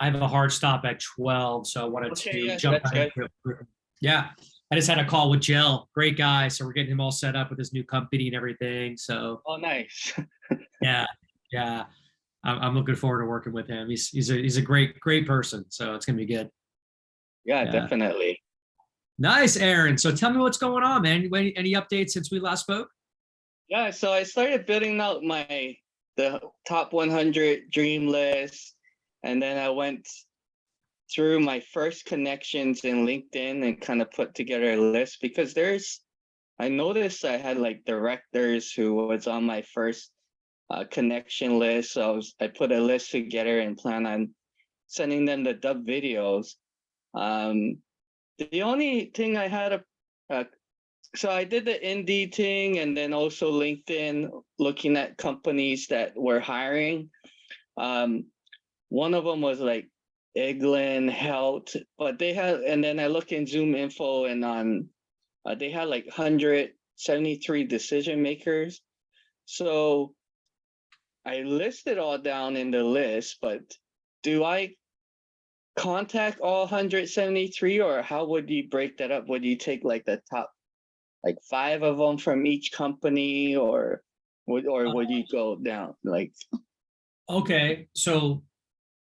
I have a hard stop at 12, so I wanted Okay, to yeah, jump that's right good. into it. Yeah, I just had a call with Jill, great guy. So we're getting him all set up with his new company and everything. So Oh, nice. yeah, yeah, I'm looking forward to working with him. He's a great person. So it's gonna be good. Yeah, Yeah, definitely. nice, Aaron. So tell me what's going on, man. Any updates since we last spoke? Yeah, so I started building out the top 100 dream list, and then I went through my first connections in LinkedIn and kind of put together a list because I noticed I had like directors who was on my first connection list. So I put a list together and plan on sending them the dub videos. Um, the only thing I had so I did the Indeed thing and then also LinkedIn, looking at companies that were hiring. Um, One of them was like Eglin Health, but they had, and then I look in Zoom info and they had like 173 decision makers. So I listed all down in the list, but do I contact all 173, or how would you break that up? Would you take like the top like 5 of them from each company, or would you go down like? Okay, so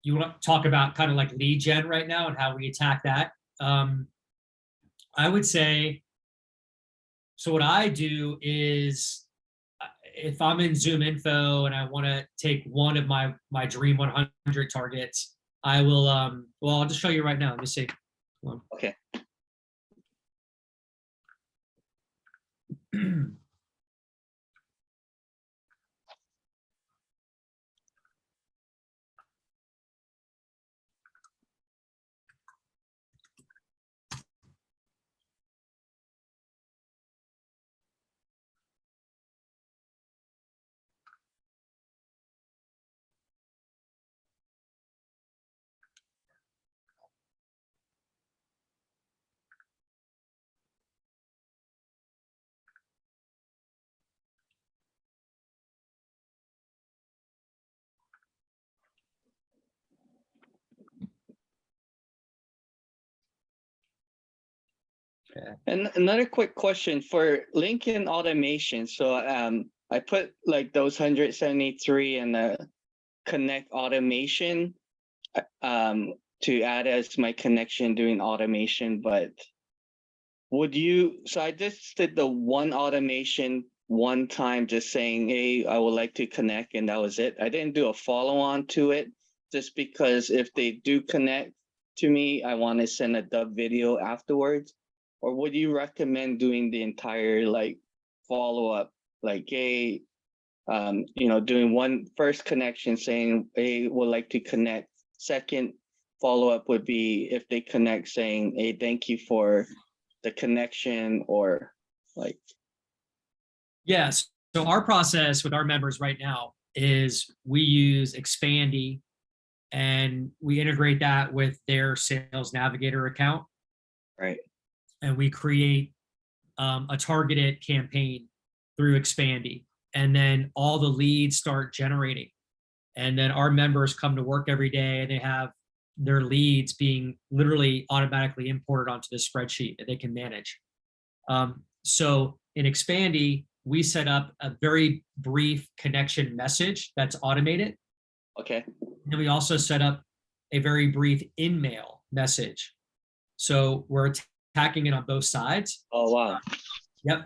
you want to talk about kind of like lead gen right now and how we attack that? Um, I would say, so what I do is if I'm in Zoom info and I want to take one of my dream 100 targets, I will well, I'll just show you right now. Let me see. Okay. And another quick question for LinkedIn automation. So I put like those 173 in the connect automation to add as my connection doing automation. But so I just did the one automation one time, just saying, hey, I would like to connect, and that was it. I didn't do a follow on to it just because if they do connect to me, I want to send a dub video afterwards. Or would you recommend doing the entire like follow up, like, hey, doing one first connection saying, hey, would like to connect. Second follow up would be if they connect saying, hey, thank you for the connection, or like. Yes. So our process with our members right now is we use Expandy and we integrate that with their Sales Navigator account. Right. And we create a targeted campaign through Expandy. And then all the leads start generating. And then our members come to work every day and they have their leads being literally automatically imported onto the spreadsheet that they can manage. So in Expandy, we set up a very brief connection message that's automated. Okay. And we also set up a very brief in-mail message. So we're attacking it on both sides. Oh, wow. Yep.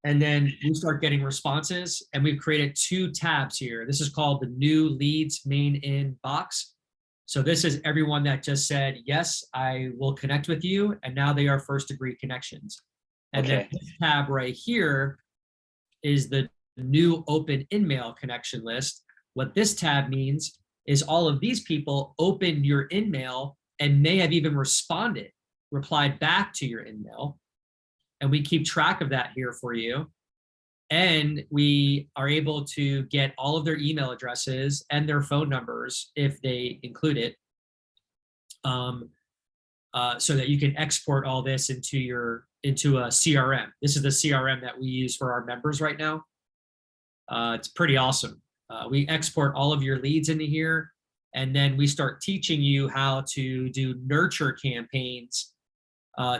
And then we start getting responses, and we've created 2 tabs here. This is called the new leads main inbox. So this is everyone that just said, yes, I will connect with you. And now they are first degree connections. And then this tab right here is the new open in-mail connection list. What this tab means is all of these people opened your in-mail and may have even replied back to your in-mail. And we keep track of that here for you. And we are able to get all of their email addresses and their phone numbers if they include it, so that you can export all this into a CRM. This is the CRM that we use for our members right now. It's pretty awesome. We export all of your leads into here, And then we start teaching you how to do nurture campaigns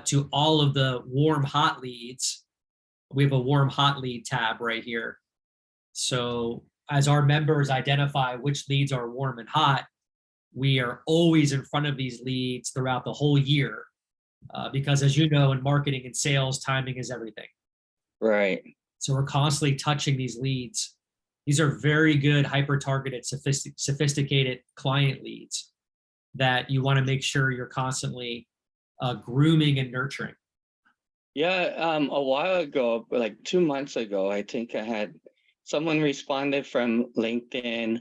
to all of the warm hot leads. We have a warm hot lead tab right here. So as our members identify which leads are warm and hot, we are always in front of these leads throughout the whole year. Because as you know, in marketing and sales, timing is everything. Right. So we're constantly touching these leads. These are very good, hyper-targeted, sophisticated client leads that you want to make sure you're constantly grooming and nurturing. Yeah, a while ago, like 2 months ago, I think I had someone responded from LinkedIn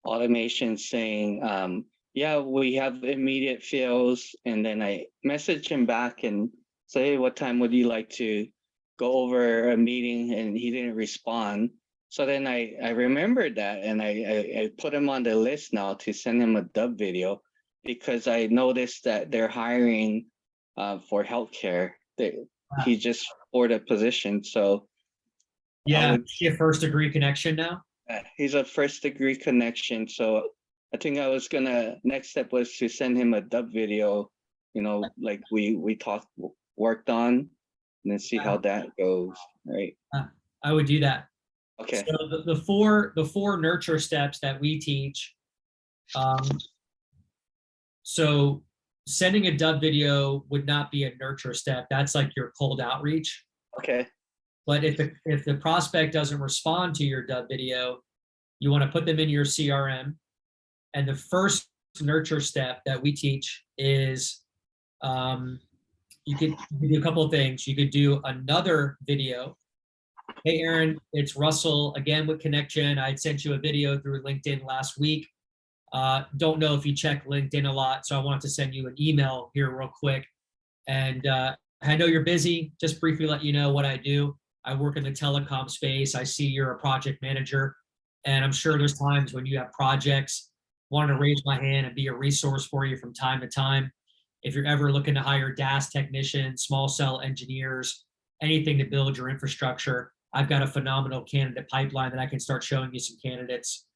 automation saying, yeah, we have immediate fills. And then I messaged him back and say, hey, what time would you like to go over a meeting? And he didn't respond. So then I remembered that, and I put him on the list now to send him a dub video, because I noticed that they're hiring for healthcare. He just scored a position. So yeah, a first degree connection now. He's a first degree connection. So I think I was next step was to send him a dub video, like we worked on, and then see how that goes. Right. I would do that. Okay. So the four nurture steps that we teach. So sending a dub video would not be a nurture step. That's like your cold outreach. Okay. But if the prospect doesn't respond to your dub video, you want to put them in your CRM. And the first nurture step that we teach is you could do a couple of things. You could do another video. Hey, Aaron, it's Russell again with Connection. I had sent you a video through LinkedIn last week. Don't know if you check LinkedIn a lot, so I want to send you an email here real quick. And I know you're busy. Just briefly let you know what I do. I work in the telecom space. I see you're a project manager, and I'm sure there's times when you have projects. Wanted to raise my hand and be a resource for you from time to time. If you're ever looking to hire DAS technicians, small cell engineers, anything to build your infrastructure, I've got a phenomenal candidate pipeline that I can start showing you some candidates.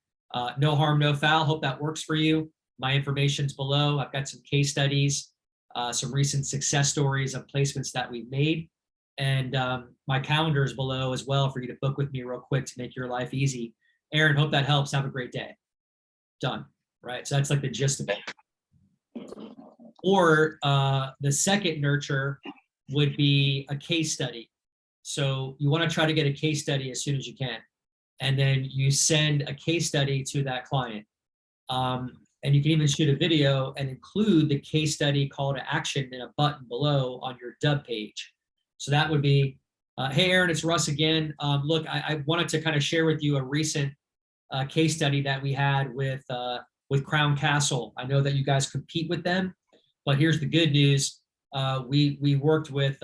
No harm, no foul. Hope that works for you. My information's below. I've got some case studies, some recent success stories of placements that we've made. And my calendar is below as well for you to book with me real quick to make your life easy. Aaron, hope that helps. Have a great day. Done. Right. So that's like the gist of it. Or the second nurture would be a case study. So you want to try to get a case study as soon as you can. And then you send a case study to that client. And you can even shoot a video and include the case study call to action in a button below on your dub page. So that would be, hey, Aaron, it's Russ again. Look, I wanted to kind of share with you a recent case study that we had with Crown Castle. I know that you guys compete with them, but here's the good news. We worked with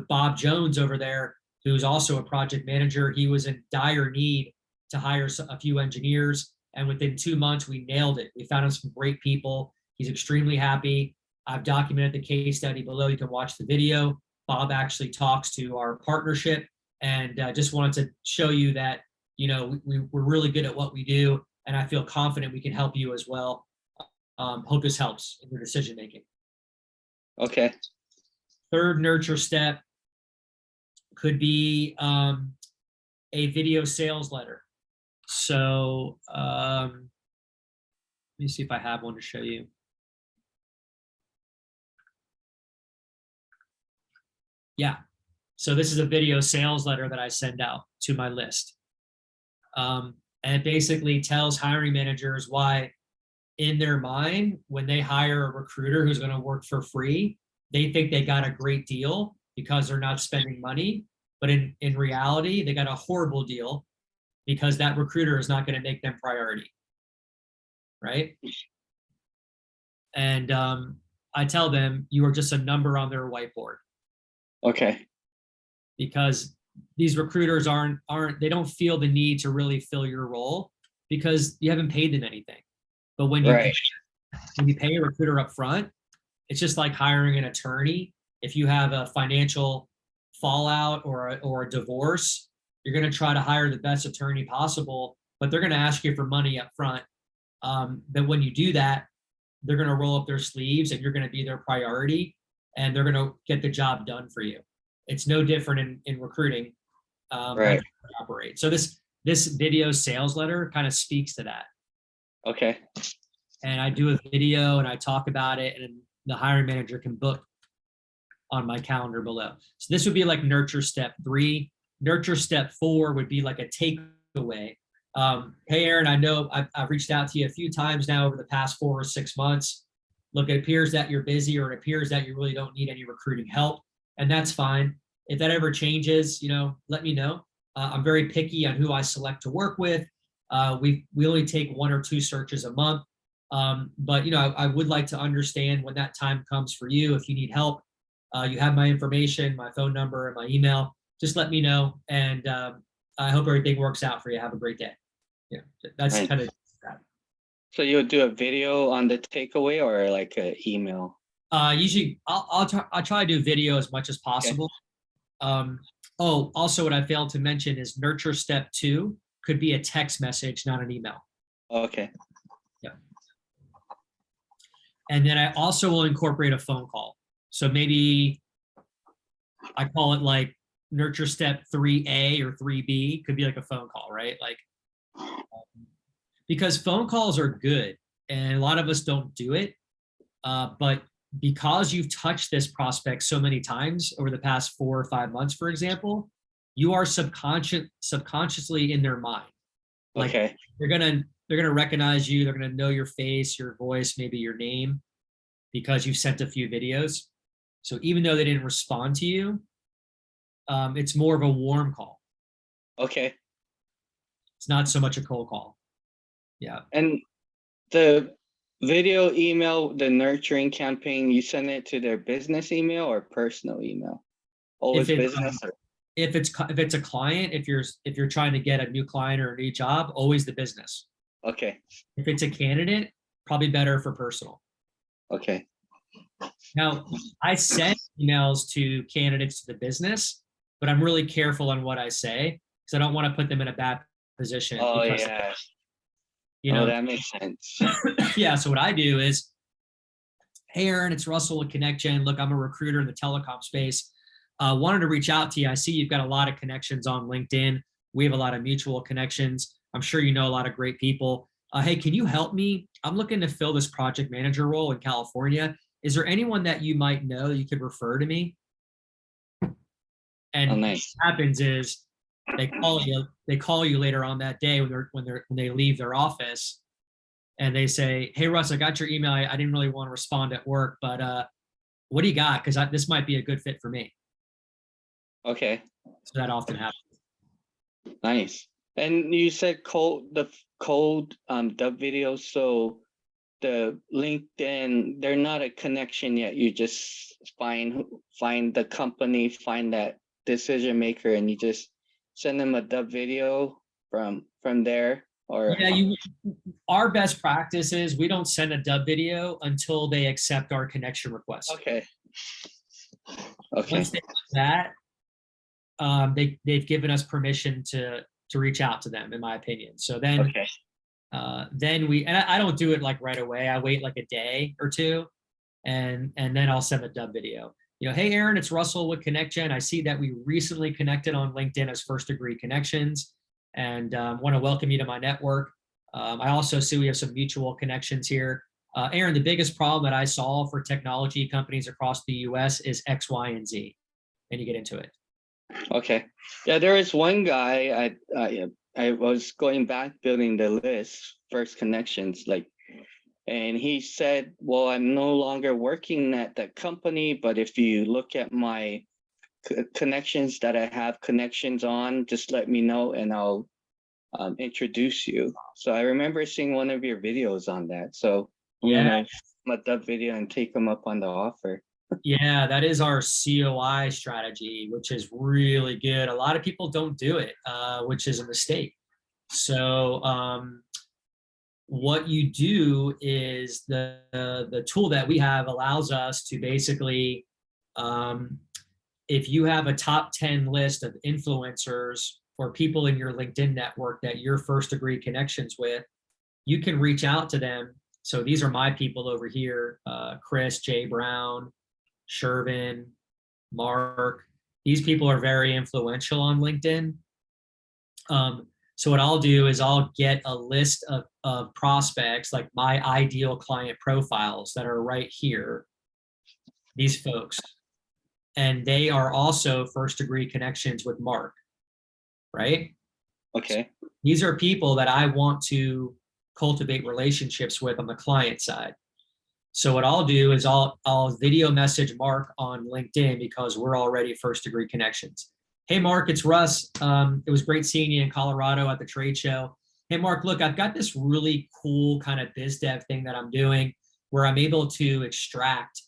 Bob Jones over there, who's also a project manager. He was in dire need to hire a few engineers, and within 2 months, we nailed it. We found him some great people. He's extremely happy. I've documented the case study below. You can watch the video. Bob actually talks to our partnership, and just wanted to show you that, we're really good at what we do, and I feel confident we can help you as well. Hope this helps in your decision making. Okay. Third nurture step could be a video sales letter. So let me see if I have one to show you. Yeah. So this is a video sales letter that I send out to my list. And it basically tells hiring managers why, in their mind, when they hire a recruiter who's going to work for free, they think they got a great deal because they're not spending money. But in reality, they got a horrible deal because that recruiter is not going to make them priority. Right? And I tell them, you are just a number on their whiteboard. Okay. Because these recruiters they don't feel the need to really fill your role because you haven't paid them anything. But when you pay a recruiter up front, it's just like hiring an attorney. If you have a financial fallout or a divorce, you're going to try to hire the best attorney possible, but they're going to ask you for money up front. But when you do that, they're going to roll up their sleeves and you're going to be their priority and they're going to get the job done for you. It's no different in recruiting. That's Right. how we operate. So this video sales letter kind of speaks to that. Okay. And I do a video and I talk about it, and the hiring manager can book on my calendar below. So this would be like nurture step 3. Nurture step 4 would be like a takeaway. Hey, Aaron, I know I've reached out to you a few times now over the past 4 or 6 months. Look, it appears that you're busy, or it appears that you really don't need any recruiting help, and that's fine. If that ever changes, let me know. I'm very picky on who I select to work with. We only take 1 or 2 searches a month. But I would like to understand when that time comes for you. If you need help, you have my information, my phone number, and my email. Just let me know, and I hope everything works out for you. Have a great day. Yeah, that's Right. kind of that. So you'll do a video on the takeaway or like an email? Usually, I'll try to do video as much as possible. Okay. Also, what I failed to mention is nurture step 2 could be a text message, not an email. Okay. Yeah. And then I also will incorporate a phone call. So maybe I call it like nurture step 3A or 3B, could be like a phone call, right? Like, because phone calls are good and a lot of us don't do it. But because you've touched this prospect so many times over the past 4 or 5 months, for example, you are subconsciously in their mind. Like, Okay. they're gonna recognize you. They're gonna know your face, your voice, maybe your name, because you've sent a few videos. So even though they didn't respond to you, it's more of a warm call. Okay. It's not so much a cold call. Yeah. And the video email, the nurturing campaign, you send it to their business email or personal email? Always business? If it's a client, if you're trying to get a new client or a new job, always the business. Okay. If it's a candidate, probably better for personal. Okay. Now, I send emails to candidates to the business, but I'm really careful on what I say because I don't want to put them in a bad position. Oh, because, yeah. you know, that makes sense. yeah. So what I do is, hey, Aaron, it's Russell with ConnectGen. Look, I'm a recruiter in the telecom space. Wanted to reach out to you. I see you've got a lot of connections on LinkedIn. We have a lot of mutual connections. I'm sure you know a lot of great people. Hey, can you help me? I'm looking to fill this project manager role in California. Is there anyone that you might know that you could refer to me? And nice. what happens is they call you later on that day when they leave their office, and they say, hey, Russ, I got your email. I didn't really want to respond at work, but what do you got? Because this might be a good fit for me. Okay. So that often happens. Nice. And you said cold dub videos. So the LinkedIn, they're not a connection yet. You just find the company, find that decision maker, and you just send them a dub video from there. Or yeah, our best practice is we don't send a dub video until they accept our connection request. Okay. Once they do that, they've given us permission to reach out to them, in my opinion. So then, then I don't do it like right away. I wait like a day or two, and then I'll send a dub video. Hey, Aaron, it's Russell with ConnectGen. I see that we recently connected on LinkedIn as first degree connections, and want to welcome you to my network. I also see we have some mutual connections here. Aaron, the biggest problem that I solve for technology companies across the US is X, Y, and Z. And you get into it. Okay. Yeah, there is one guy I was going back building the list, first connections, and he said, well, I'm no longer working at that company, but if you look at my connections that I have connections on, just let me know and I'll introduce you. So I remember seeing one of your videos on that. So I'm gonna let that video and take them up on the offer. Yeah, that is our COI strategy, which is really good. A lot of people don't do it, which is a mistake. So what you do is the tool that we have allows us to basically, if you have a top 10 list of influencers or people in your LinkedIn network that you're first degree connections with, you can reach out to them. So these are my people over here, Chris, Jay Brown, Shervin, Mark. These people are very influential on LinkedIn. So what I'll do is I'll get a list of prospects, like my ideal client profiles that are right here, these folks. And they are also first degree connections with Mark, right? Okay. These are people that I want to cultivate relationships with on the client side. So what I'll do is I'll video message Mark on LinkedIn because we're already first degree connections. Hey, Mark, it's Russ. It was great seeing you in Colorado at the trade show. Hey, Mark, look, I've got this really cool kind of biz dev thing that I'm doing where I'm able to extract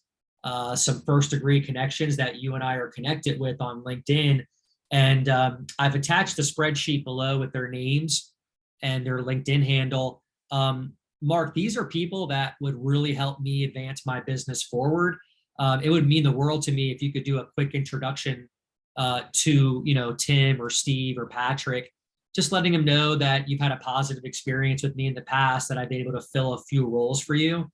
some first degree connections that you and I are connected with on LinkedIn. And I've attached a spreadsheet below with their names and their LinkedIn handle. Mark, these are people that would really help me advance my business forward. It would mean the world to me if you could do a quick introduction to, you know, Tim or Steve or Patrick, just letting them know that you've had a positive experience with me in the past, that I've been able to fill a few roles for you.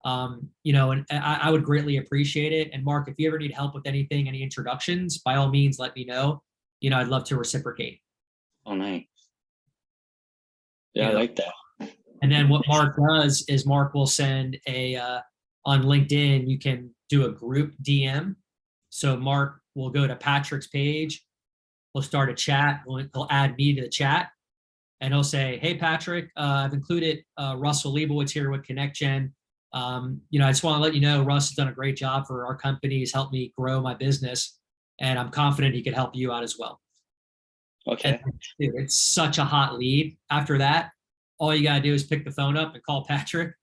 You know, and I would greatly appreciate it. And Mark, if you ever need help with anything, any introductions, by all means, let me know. You know, I'd love to reciprocate. Oh, nice. Yeah, You I know? like that. And then what Mark does is Mark will send on LinkedIn, you can do a group DM. So Mark will go to Patrick's page, he'll start a chat, he'll add me to the chat, and he'll say, hey, Patrick, I've included Russell Liebowitz here with ConnectGen. You know, I just want to let you know, Russ has done a great job for our company. He's helped me grow my business, and I'm confident he could help you out as well. Okay. And, dude, it's such a hot lead. After that, all you got to do is pick the phone up and call Patrick,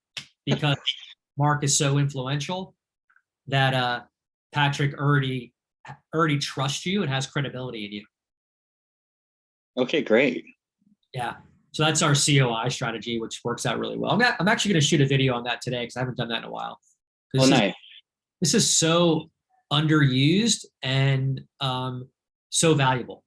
because Mark is so influential that Patrick already trusts you and has credibility in you. Okay, great. Yeah. So that's our COI strategy, which works out really well. I'm actually going to shoot a video on that today because I haven't done that in a while. Oh, nice. This is so underused and so valuable.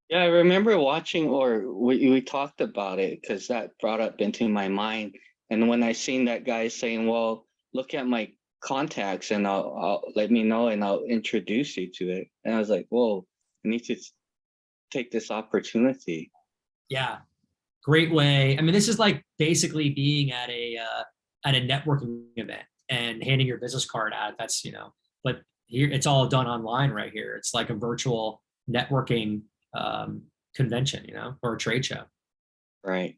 Yeah, I remember watching, or we talked about it because that brought up into my mind. And when I seen that guy saying, well, look at my contacts and I'll let me know and I'll introduce you to it. And I was like, whoa, I need to take this opportunity. Yeah. Great way. I mean, this is like basically being at a networking event and handing your business card out. That's, you know, but here it's all done online right here. It's like a virtual networking convention, you know, or a trade show. Right.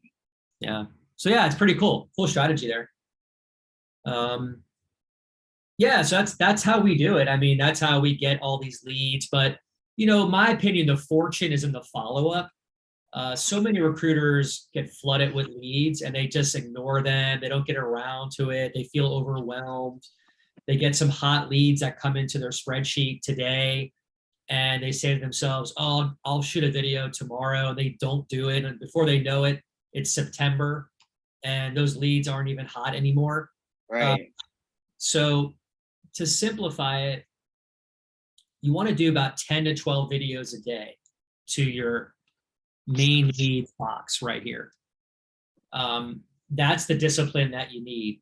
Yeah. So yeah, it's pretty cool. Cool strategy there. Yeah, so that's how we do it. I mean, that's how we get all these leads. But, you know, my opinion, the fortune is in the follow-up. So many recruiters get flooded with leads and they just ignore them. They don't get around to it. They feel overwhelmed. They get some hot leads that come into their spreadsheet today, and they say to themselves, oh, I'll shoot a video tomorrow. And they don't do it. And before they know it, it's September and those leads aren't even hot anymore. Right. So to simplify it, you want to do about 10 to 12 videos a day to your main lead box right here. That's the discipline that you need.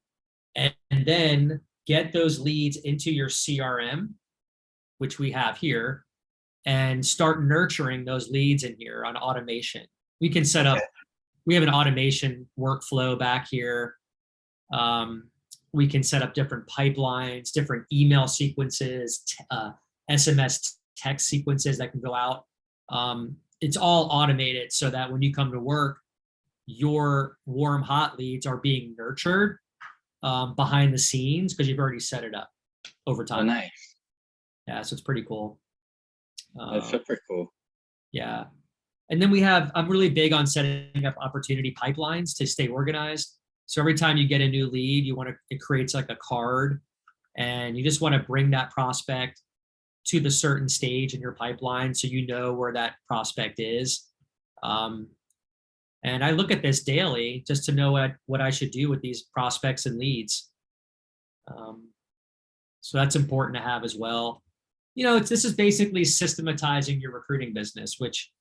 And then get those leads into your CRM, which we have here, and start nurturing those leads in here on automation. We can set up, we have an automation workflow back here. We can set up different pipelines, different email sequences, SMS text sequences that can go out. It's all automated so that when you come to work, your warm, hot leads are being nurtured behind the scenes because you've already set it up over time. Oh, nice. Yeah, so it's pretty cool. That's super cool. Yeah. And then I'm really big on setting up opportunity pipelines to stay organized. So every time you get a new lead, it creates like a card, and you just want to bring that prospect to the certain stage in your pipeline so you know where that prospect is. And I look at this daily just to know what I should do with these prospects and leads. So that's important to have as well. You know, this is basically systematizing your recruiting business, which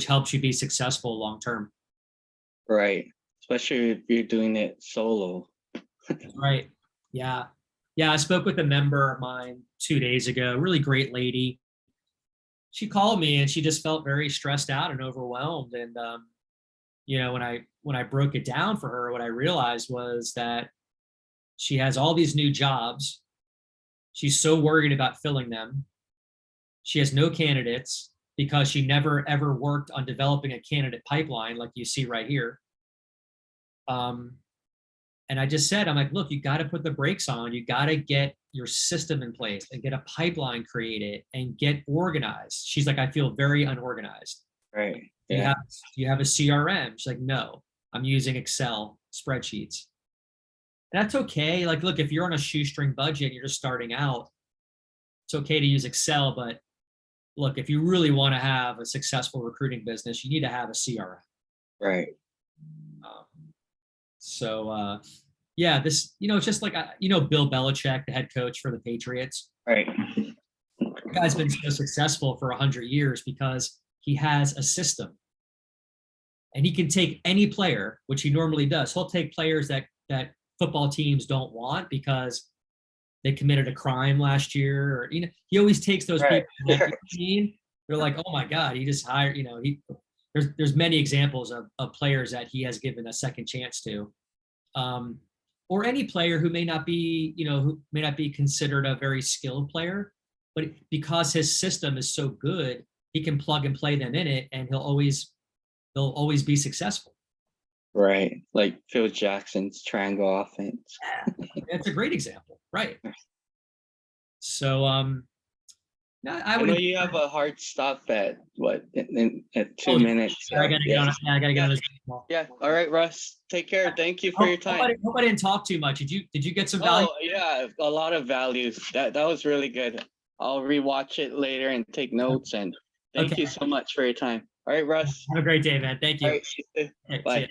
helps you be successful long term. Right. especially if you're doing it solo. Right. Yeah. Yeah. I spoke with a member of mine 2 days ago, really great lady. She called me and she just felt very stressed out and overwhelmed. And, when I broke it down for her, what I realized was that she has all these new jobs. She's so worried about filling them. She has no candidates because she never ever worked on developing a candidate pipeline like you see right here. And I just said, I'm like, look, you got to put the brakes on. You got to get your system in place and get a pipeline created and get organized. She's like, I feel very unorganized. Right. Do Yeah. you have a CRM? She's like, no, I'm using Excel spreadsheets. And that's okay. Like, look, if you're on a shoestring budget and you're just starting out, it's okay to use Excel. But look, if you really want to have a successful recruiting business, you need to have a CRM. Right. Yeah, this, it's just like, Bill Belichick, the head coach for the Patriots. Right. The guy's been so successful for 100 years because he has a system. And he can take any player, which he normally does. He'll take players that football teams don't want because they committed a crime last year, or he always takes those Right. people that they're like, oh my God, he just hired, there's many examples of players that he has given a second chance to. Or any player who may not be considered a very skilled player, but because his system is so good, he can plug and play them in it, and they'll always be successful. Right. Like Phil Jackson's triangle offense. That's a great example, right? So, I know you have a hard stop at at 2 minutes. So, I gotta get on. I gotta get on this. Yeah. All right, Russ. Take care. Thank you for your time. Hope I didn't talk too much. Did you get some value? Oh yeah, a lot of value. That was really good. I'll rewatch it later and take notes. And thank you so much for your time. All right, Russ. Have a great day, man. Thank you. All right. Okay, Bye. see ya.